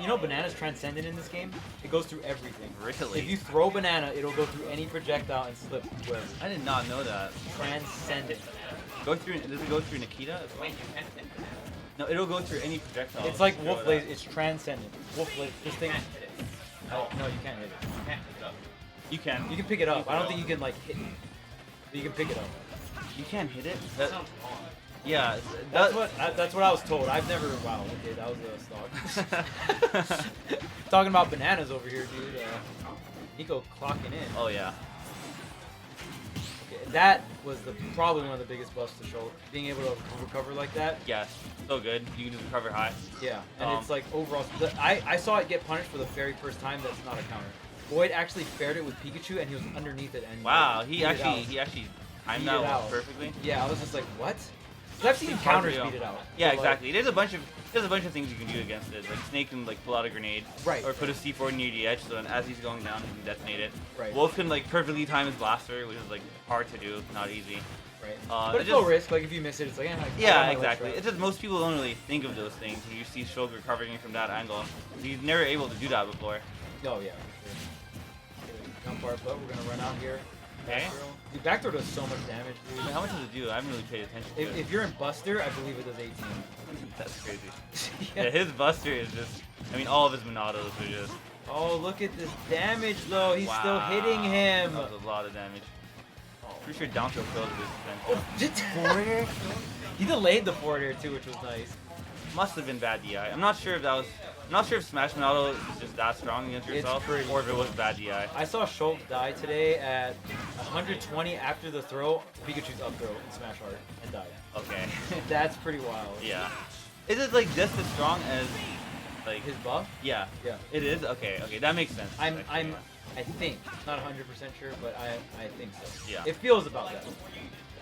You know Banana's transcendent in this game? It goes through everything. Really? If you throw Banana, it'll go through any projectile and slip wherever. I did not know that. Transcendent. Does it go through Nikita as well? No, it'll go through any projectile. It's like Wolf Laser. It's transcendent. Wolf Laser. This thing. Oh, no, you can't hit it. You can. You can pick it up. I don't think you can like hit it. But you can pick it up. You can't hit it? Yeah. That's what I was told. I've never. Wow. Okay, that was a stock. Talking about bananas over here, dude. Nicko clocking in. Oh yeah. Okay, that was probably one of the biggest buffs to show. Being able to recover like that. Yeah. So good. You can just recover high. Yeah. And it's like overall. I saw it get punished for the very first time. That's not a counter. Void actually fared it with Pikachu, and he was underneath it. And wow. He actually timed that one perfectly. Yeah. I was just like, what? I've seen counters beat it out. Yeah, so exactly. Like, there's a bunch of things you can do against it. Like Snake can like pull out a grenade, right? Or put a C4 near the edge, so then as he's going down, he can detonate it. Right. Wolf can like perfectly time his blaster, which is like hard to do, not easy. Right. But it's low risk. Like if you miss it, it's like yeah, exactly. It's just most people don't really think of those things. You see Shulk recovering from that angle. He's never able to do that before. Oh yeah. Jump far, but we're gonna run out here. Okay. Dude, back throw does so much damage, dude. I mean, how much does it do? I haven't really paid attention to it. If you're in Buster, I believe it does 18. That's crazy. Yeah, his Buster is just... I mean, all of his Monados are just... Oh, look at this damage, though. He's still hitting him. That was a lot of damage. Pretty sure down throw killed Oh, this forward. He delayed the forward air, too, which was nice. Must have been bad DI. I'm not sure if that was... I'm not sure if Smash Monado is just that strong against yourself, or if it was bad DI. I saw Shulk die today at 120 after the throw, Pikachu's up throw in Smash Hard, and died. Okay. That's pretty wild. Yeah. Is it like just as strong as like his buff? Yeah. Yeah. It is? Okay, that makes sense. I think, not 100% sure, but I think so. Yeah. It feels about that.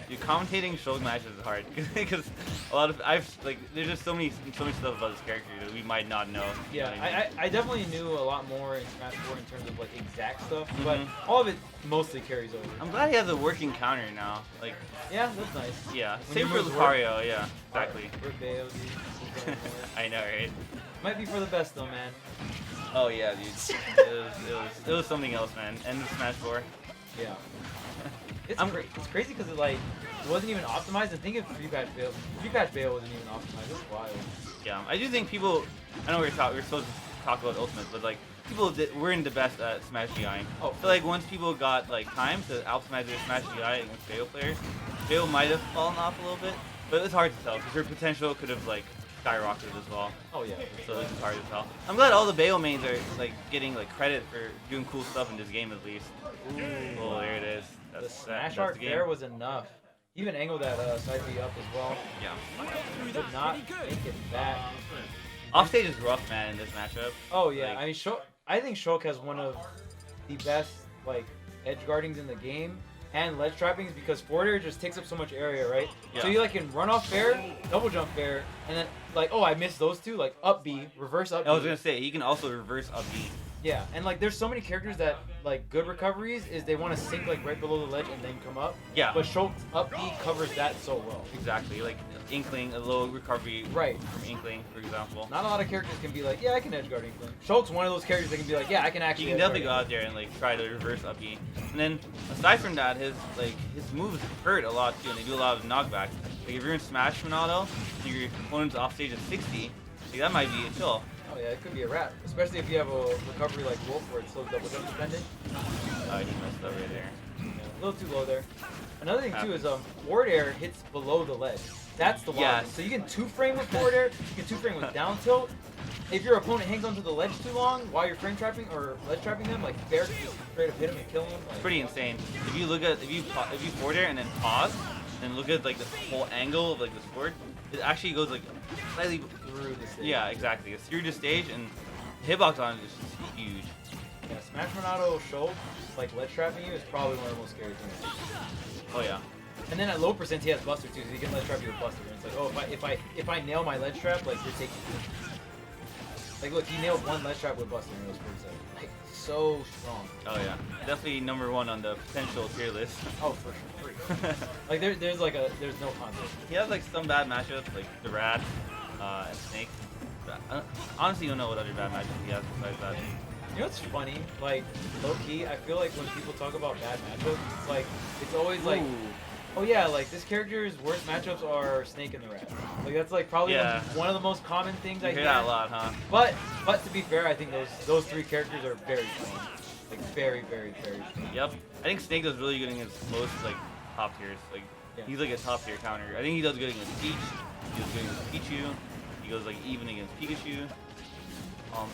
Dude, commentating Shulk matches is hard because a lot of there's just so many stuff about this character that we might not know. Yeah, you know what I mean? I definitely knew a lot more in Smash 4 in terms of like exact stuff, but all of it mostly carries over. I'm glad he has a working counter now. Like, yeah, that's nice. Yeah, When same for Lucario. Yeah, exactly. I know, right? Might be for the best though, man. Oh yeah, dude. It was something else, man. End of Smash 4. Yeah. It's crazy because it wasn't even optimized. And think if Free Patch Bail wasn't even optimized. It's wild. Yeah, I do think people. I know we're supposed to talk about Ultimate, but like people weren't the best at Smash GI. Oh, so like once people got like time to optimize their Smash GI against Bail players, Bail might have fallen off a little bit, but it's hard to tell because her potential could have like skyrocketed as well. Oh yeah. So this is hard to tell. I'm glad all the Bail mains are like getting like credit for doing cool stuff in this game at least. Ooh, oh, there it is. The Smash art there was enough. Even angled that side B up as well. Yeah. Did not make it back. Offstage is rough, man, in this matchup. Oh yeah, I mean, I think Shulk has one of the best like edge guardings in the game and ledge trappings because forward air just takes up so much area, right? Yeah. So you like can run off fair, double jump fair, and then like I missed those two, like up B, reverse up B. I was gonna say he can also reverse up B. Yeah, and like there's so many characters that like good recoveries is they want to sink like right below the ledge and then come up. Yeah. But Shulk's up B covers that so well. Exactly, like Inkling, a low recovery from Inkling, for example. Not a lot of characters can be like, yeah, I can edge guard Inkling. Shulk's one of those characters that can be like, yeah, I can actually. You can definitely go out there and like try to reverse up B. And then aside from that, his moves hurt a lot too, and they do a lot of knockback. Like if you're in Smash Monado, and your opponent's offstage at 60, like, that might be a chill. Oh yeah, it could be a wrap. Especially if you have a recovery like Wolf where it's so double jump dependent. He messed up right there. Yeah, a little too low there. Another thing too is forward air hits below the ledge. That's the wild thing. So you can 2-frame with forward air, you can 2-frame with down tilt. If your opponent hangs onto the ledge too long while you're frame trapping or ledge trapping them, like fair can just straight up hit him and kill him. Like, it's pretty insane. If you look at if you forward air and then pause and look at like the whole angle of like the sport, it actually goes like slightly through the stage. Yeah, exactly. It's through the stage and the hitbox on it is just huge. Yeah, Smash Monado Shulk, like ledge trapping you is probably one of the most scary things. Oh yeah. And then at low percent he has Buster too, so he can ledge trap you with Buster. And it's like, oh, if I nail my ledge trap, like you're taking. Like look, he nailed one ledge trap with Buster and it was pretty sick. Like so strong. Oh yeah, definitely #1 on the potential tier list. Oh for sure. Like there's no contest. He has like some bad matchups like the Rad and Snake. honestly don't know what other bad matches he has besides that. You know what's funny? Like, low-key, I feel like when people talk about bad matchups, it's like, it's always like, oh yeah, like this character's worst matchups are Snake and the Rat. Like that's like probably one of the most common things I hear. That a lot, huh? But to be fair, I think those three characters are very strong. Like very, very, very strong. Yep. I think Snake does really good against most like top tiers. Like he's like a top tier counter. I think he does good against Peach. He does good against Pichu. He goes like even against Pikachu.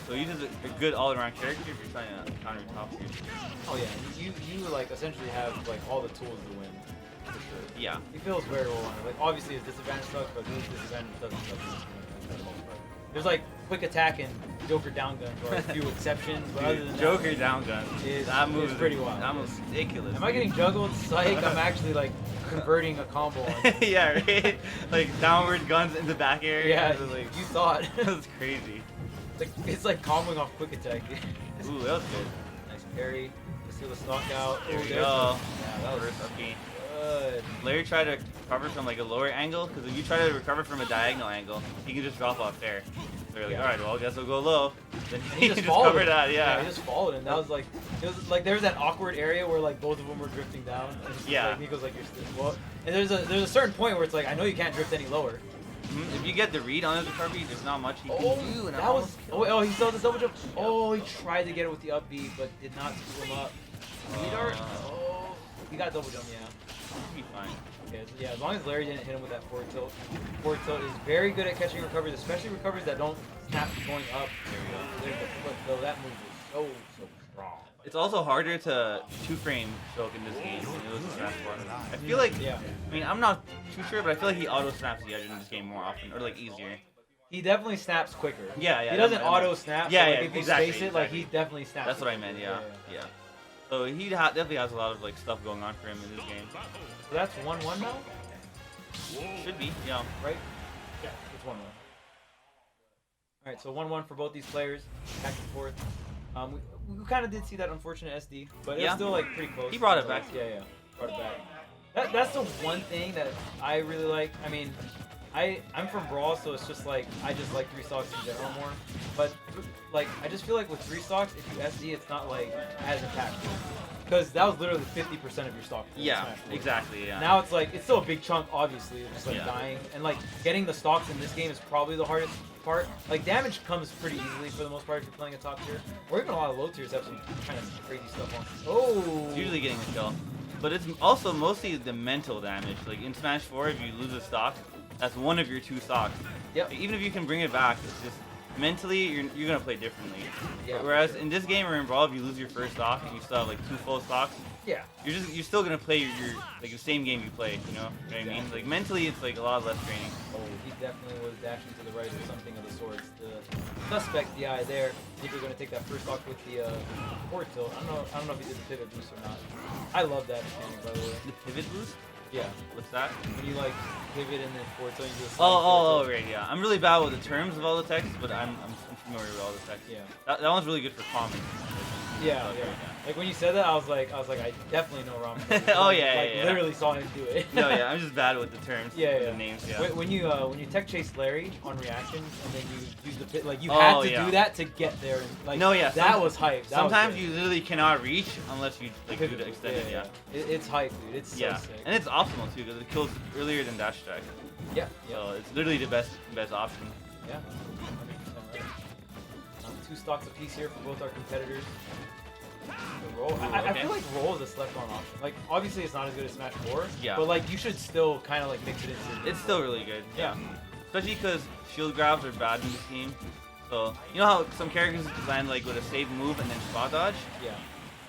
So he's just a good all-around character if you're trying to counter top tiers. Oh yeah, you like essentially have like all the tools to win. For sure. Yeah. He feels very well on it. Like obviously his disadvantage sucks, but his disadvantage doesn't suck for the most part. There's like quick attack and Joker down gun for a few exceptions, but other than Joker down gun that move is pretty wild. That move's ridiculous. Am I getting juggled? Psych! I'm actually like converting a combo on. Yeah, right. Like downward guns in the back area. Yeah, like, you thought. That's crazy. It's like comboing off quick attack. Ooh, that was good. Nice parry. Let's do the stock out. There we go. Yeah, that was okay. good. Larry tried to recover from like a lower angle, because if you try to recover from a diagonal angle, he can just drop off there. So you're like, alright, well, I guess I'll go low. Then he just cover that, yeah. He just followed him. That was like, it was like there was that awkward area where like both of them were drifting down. And it's like, Nicko's like, you're still well. And there's a certain point where it's like, I know you can't drift any lower. If you get the read on his recovery, there's not much he can do. And that was. Oh, he saw the double jump. Oh, he tried to get it with the up B, but did not screw him up. Oh, he got double jump. Yeah. He'll be fine. Okay, so yeah, as long as Larry didn't hit him with that forward tilt. Forward tilt is very good at catching recoveries, especially recoveries that don't snap going up. There we go. But that move is so strong. It's also harder to two-frame choke in this game than it was in Smash 4. I feel like, I mean, I'm not too sure, but I feel like he auto-snaps the edge in this game more often, or like easier. He definitely snaps quicker. Yeah. He doesn't auto-snap, yeah, so like if you space it, like he definitely snaps. That's what I meant, yeah. So he definitely has a lot of like stuff going on for him in this game. So that's 1-1 now? Should be, yeah. Right? Yeah, it's 1-1. Alright, so 1-1 for both these players. Back and forth. We kind of did see that unfortunate SD, but it was still like pretty close. He brought it back. Yeah, brought it back. That's the one thing that I really like. I mean, I'm from Brawl, so it's just like I just like 3 stocks in general more. But like I just feel like with 3 stocks, if you SD, it's not like as impactful. Because that was literally 50% of your stock. Yeah, exactly. Yeah. Now it's like it's still a big chunk, obviously, of just like dying, and like getting the stocks in this game is probably the hardest part. Like damage comes pretty easily for the most part if you're playing a top tier, or even a lot of low tiers have some kind of crazy stuff on. Oh, it's usually getting a kill, but it's also mostly the mental damage. Like in Smash 4, if you lose a stock, that's one of your 2 stocks. Yep. Even if you can bring it back, it's just mentally you're gonna play differently. Yeah. Whereas in this game or in Brawl, if you lose your first stock and you still have like 2 full stocks, yeah, you're still gonna play your like the same game you play. You know what I mean? Like mentally, it's like a lot less training. Oh, he definitely was dashing to the right or something of the sorts. The suspect DI there. Nicko gonna take that first stock with the forward tilt. I don't know if he did the pivot boost or not. I love that mechanic, by the way. The pivot boost? Yeah. What's that? When you like pivot and then forward tilt, you do a slide right, yeah. I'm really bad with the terms of all the text, but I'm familiar with all the text. Yeah. That one's really good for common. Yeah. Like when you said that, I was like, I definitely know Ram. Literally saw him do it. No, yeah, I'm just bad with the terms. The names. Yeah. When you tech chase Larry on reaction and then you use the pit, like you had to do that to get there. And, like, that was hype. Sometimes you literally cannot reach unless you like do the extended. It's hype, dude. It's so sick. And it's optimal too because it kills earlier than dash attack. Yeah. So it's literally the best option. Yeah. 100% right. 2 stocks apiece here for both our competitors. The roll. I feel like roll is a slept-on option. Like obviously it's not as good as Smash 4. Yeah. But like you should still kind of like mix it into. It's still really good. Yeah. Especially because shield grabs are bad in this game. So you know how some characters land like with a safe move and then spot dodge. Yeah.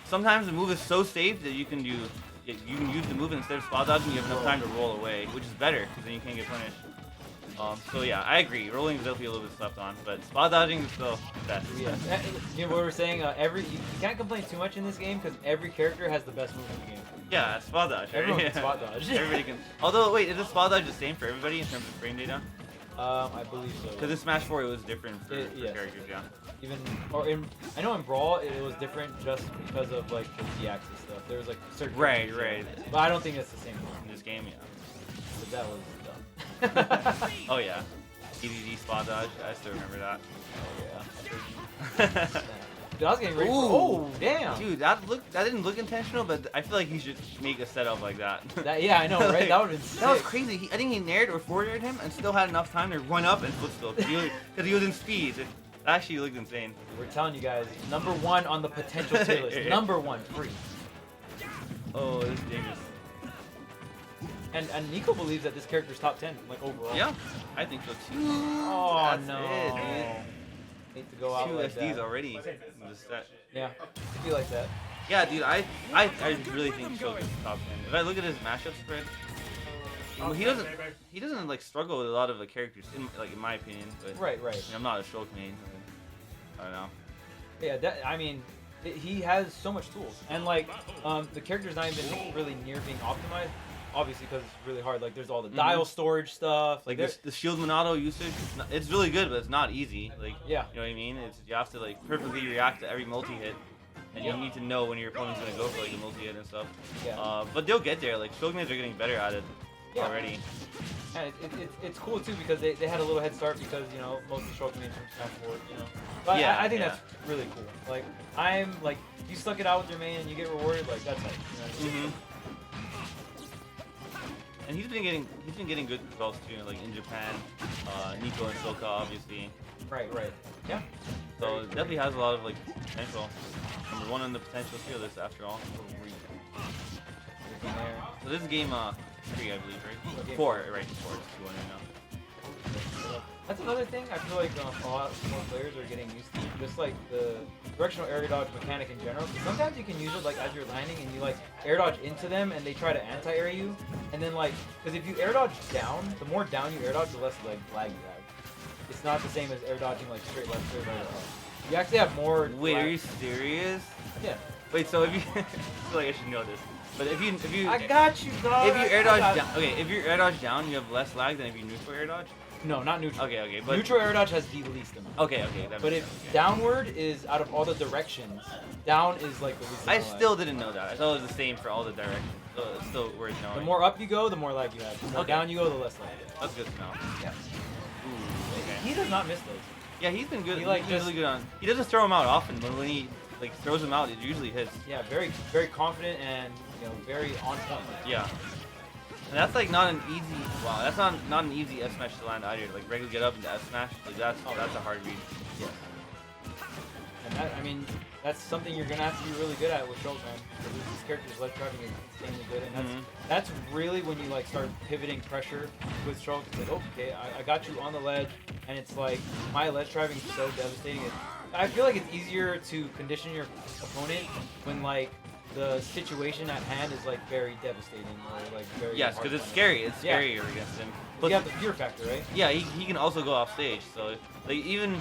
Sometimes the move is so safe that you can use the move and instead of spot dodging, you have enough time to roll away, which is better because then you can't get punished. So yeah, I agree. Rolling is definitely a little bit slept on, but spot dodging is still the best. Yeah, you know what we're saying? You can't complain too much in this game because every character has the best move in the game. Yeah, spot dodge. Everyone can spot dodge. Everybody can. Although wait, is the spot dodge the same for everybody in terms of frame data? I believe so. Because in Smash 4 it was different for characters, yeah. I know in Brawl it was different just because of like the Z-axis stuff. There was like certain right. But I don't think it's the same in this game, yeah. But that was dumb. Oh yeah. ADD spot dodge. I still remember that. Oh, yeah. Dude, I was getting ready for... Oh, damn. Dude, that didn't look intentional, but I feel like he should make a setup like that. Yeah, I know, right? Like, that would have been sick. That was crazy. I think he nared or forwarded him and still had enough time to run up and footstool because he was in speed. It actually looked insane. We're telling you guys, #1 on the potential tier list. #1, free. Oh, it's dangerous. And Nicko believes that this character's top 10, like overall. Yeah, I think so too. Oh, That's no. it, dude. Hate to go out 2 like SDs that. already. In this set. Yeah, it'd be like that. Yeah, dude, I really think Shogun is top 10. If I look at his matchup spread, well, he doesn't like struggle with a lot of the characters, in my opinion. But Right. I mean, I'm not a Shulk main. I don't know. Yeah, I mean, he has so much tools, and like the character's not even really near being optimized. Obviously, because it's really hard. Like, there's all the dial storage stuff. Like the shield Monado usage, it's really good, but it's not easy. Like, yeah, you know what I mean? You have to like perfectly react to every multi hit, and you need to know when your opponent's gonna go for like a multi hit and stuff. Yeah. But they'll get there. Like Shoguners are getting better at it already. And it's cool too because they had a little head start because most of the Shogun names from Smash 4, But Yeah, I think that's really cool. Like I'm like you stuck it out with your main and you get rewarded. Like that's like. And he's been getting good results too, like in Japan, Nicko and Socal obviously. Right. Yeah. So it definitely has a lot of like potential. #1 on the potential tier list after all. So this is game 3, I believe, right? Okay. 4, right? 4. It's 2-1 now. That's another thing I feel like a lot more players are getting used to, just like the directional air dodge mechanic in general. Because sometimes you can use it like as you're landing and you like air dodge into them and they try to anti-air you, and then like because if you air dodge down, the more down you air dodge, the less like lag you have. It's not the same as air dodging like straight left, straight right. You actually have more. Wait, are you serious? Yeah. Wait, so if you I feel like I should know this. But if you I got you, dog. If you air dodge down, okay, if you air dodge down, you have less lag than if you neutral air dodge. No, not neutral. Okay, but neutral air dodge has the least amount. Okay, that but makes if sense. downward is out of all the directions, down is like the least. I amount of still lag. didn't know that. I thought it was the same for all the directions. So it's still worth knowing. The more up you go, the more lag you have. The more Okay. down you go, the less lag. That's good to know. Yeah. Ooh, okay. He does not miss those. Yeah, he's been good. He, like, He's been just- really good on. He doesn't throw them out often, but when he like throws them out, it usually hits. Yeah, very, very confident and very on point. Yeah. And that's like not an easy. Wow, that's not an easy F smash to land either. Like regular get up into F smash, like that's a hard read. Yeah. And that, I mean, that's something you're gonna have to be really good at with Shogun. Because this character's left driving is insanely good, and that's really when you like start pivoting pressure with Shogun. It's like, okay, I got you on the ledge, and it's like my ledge driving is so devastating. I feel like it's easier to condition your opponent when like the situation at hand is like very devastating or like very. Yes, because it's scary. It's scarier against him. But you have the fear factor, right? Yeah, he can also go off stage. So like even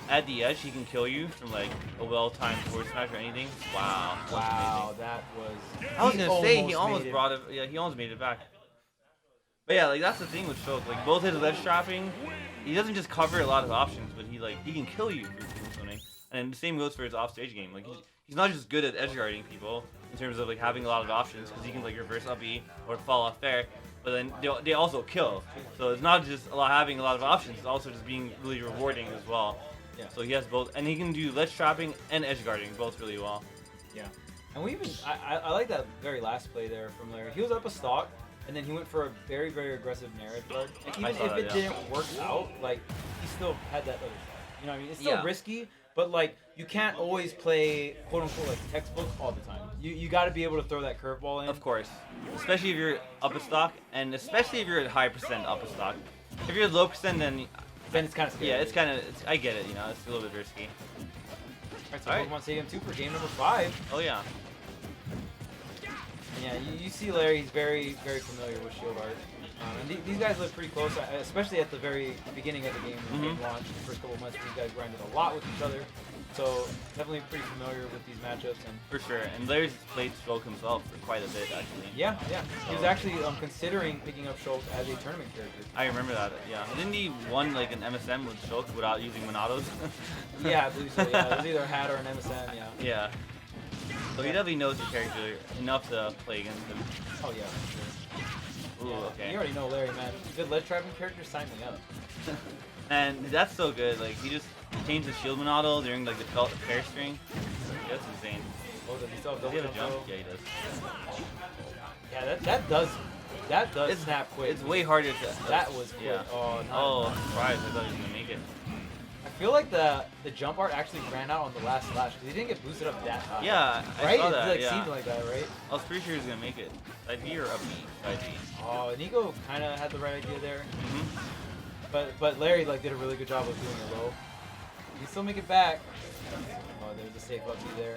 at the edge, he can kill you from like a well-timed forward smash or anything. Wow. Wow, that was. I was gonna say he almost made it. brought it. Yeah, he almost made it back. But yeah, like that's the thing with Shulk. Like both his ledge trapping, he doesn't just cover a lot of options, but he can kill you for something. And the same goes for his offstage game. Like he's not just good at edge guarding people in terms of like having a lot of options because he can like reverse up E or fall off there. But then they also kill. So it's not just having a lot of options. It's also just being really rewarding as well. Yeah. So he has both, and he can do ledge trapping and edge guarding both really well. Yeah. And we even I like that very last play there from Larry. He was up a stock, and then he went for a very, very aggressive narrative guard. And even if it didn't work out, like he still had that other side. You know what I mean? It's still risky, but like you can't always play quote unquote like textbook all the time. You got to be able to throw that curveball in. Of course, especially if you're up a stock, and especially if you're at high percent up a stock. If you're at low percent, then it's kind of scary. Yeah, it's kind of. I get it. It's a little bit risky. Alright, so Pokemon Stadium 2 for game number 5. Oh yeah. Yeah, you see Larry, he's very, very familiar with shield art. And these guys live pretty close, especially at the very beginning of the game, when the game launched. The first couple of months, these guys grinded a lot with each other. So definitely pretty familiar with these matchups. And for sure, and Larry's played Shulk himself for quite a bit actually. Yeah. He was actually considering picking up Shulk as a tournament character. I remember that. Yeah. Didn't he won like an MSM with Shulk without using Monados? Yeah, I believe so. Yeah, it was either a hat or an MSM. Yeah. Yeah. So he definitely knows the character enough to play against him. Oh yeah, for sure. Ooh, okay. You already know Larry, man. Good ledge trapping character, sign me up. And that's so good. Like he just changed the shield model during like the fair string. That's insane. Oh, does he still have Does he double have a jump? jump? Yeah, he does. Yeah, that does snap quick. It's way harder to. That was quick. Yeah. Oh, Oh, I'm surprised. I thought he was gonna make it. I feel like the jump art actually ran out on the last slash because he didn't get boosted up that high. Yeah, I right? saw that. It like, yeah. seemed like that, right? I was pretty sure he was gonna make it. Side B or up B? Side B. Oh, Nicko kind of had the right idea there, Mm-hmm. but Larry like did a really good job of doing it low. He still make it back. Oh, there's a safe up B there.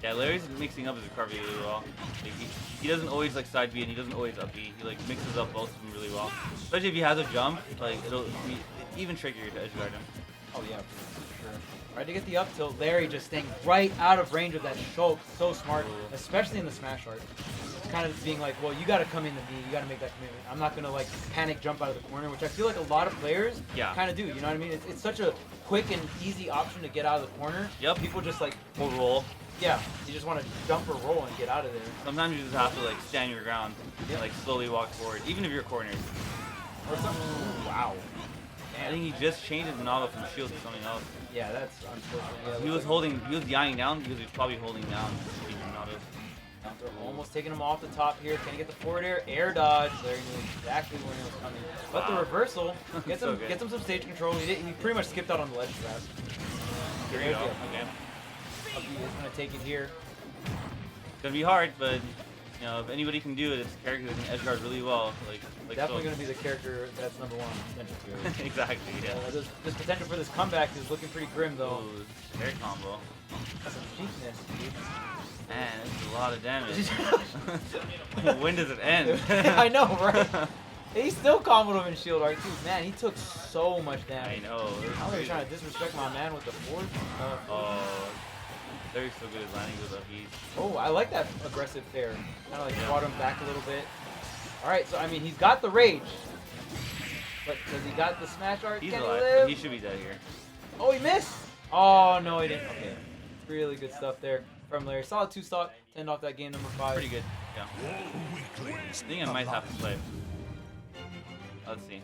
Yeah, Larry's mixing up his recovery really well. Like, he doesn't always like side B and he doesn't always up B. He like mixes up both of them really well. Especially if he has a jump, like it'll be even trickier to edge guard him. Oh yeah, for sure. Tried to get the up tilt. Larry just staying right out of range of that choke. So smart, especially in the smash art. Kind of being like, well, you got to come into me. You got to make that commitment. I'm not gonna like panic jump out of the corner, which I feel like a lot of players kind of do. You know what I mean? It's such a quick and easy option to get out of the corner. Yep. People just like roll. Yeah, you just want to jump or roll and get out of there. Sometimes you just have to like stand your ground and like slowly walk forward, even if you're cornered. Or something. Wow. I think he just changed his model from shield to something else. Yeah, that's unfortunate. Yeah, He was dying down because he was probably holding down. They're almost taking him off the top here. Can he get the forward air dodge? Larry knew exactly when he was coming. But the reversal gets him gets him some stage control. He pretty much skipped out on the ledge trap. Here we go. Okay. Up B is gonna take it here. It's gonna be hard, but you know if anybody can do it, it's a character that can edge guard really well. Like definitely gonna be the character that's #1 potential to. Exactly. Yeah. This potential for this comeback is looking pretty grim though. Ooh, air combo. That's some cheapness, dude. Man, this is a lot of damage. When does it end? I know, right? He still comboed him in shield art too. Man, he took so much damage. I know. How are you trying to disrespect my man with the forward? Oh, they're so good at landing those up Bs. Oh, I like that aggressive fair. Kind of like brought him back a little bit. All right, so I mean he's got the rage, but does he got the smash art? He's Can alive. he live? He should be dead here. Oh, he missed. Oh no, he didn't. Okay, really good stuff there from Larry. Solid 2 stock. 10 off that game #5. Pretty good. Yeah. I think I might have to play. Let's see.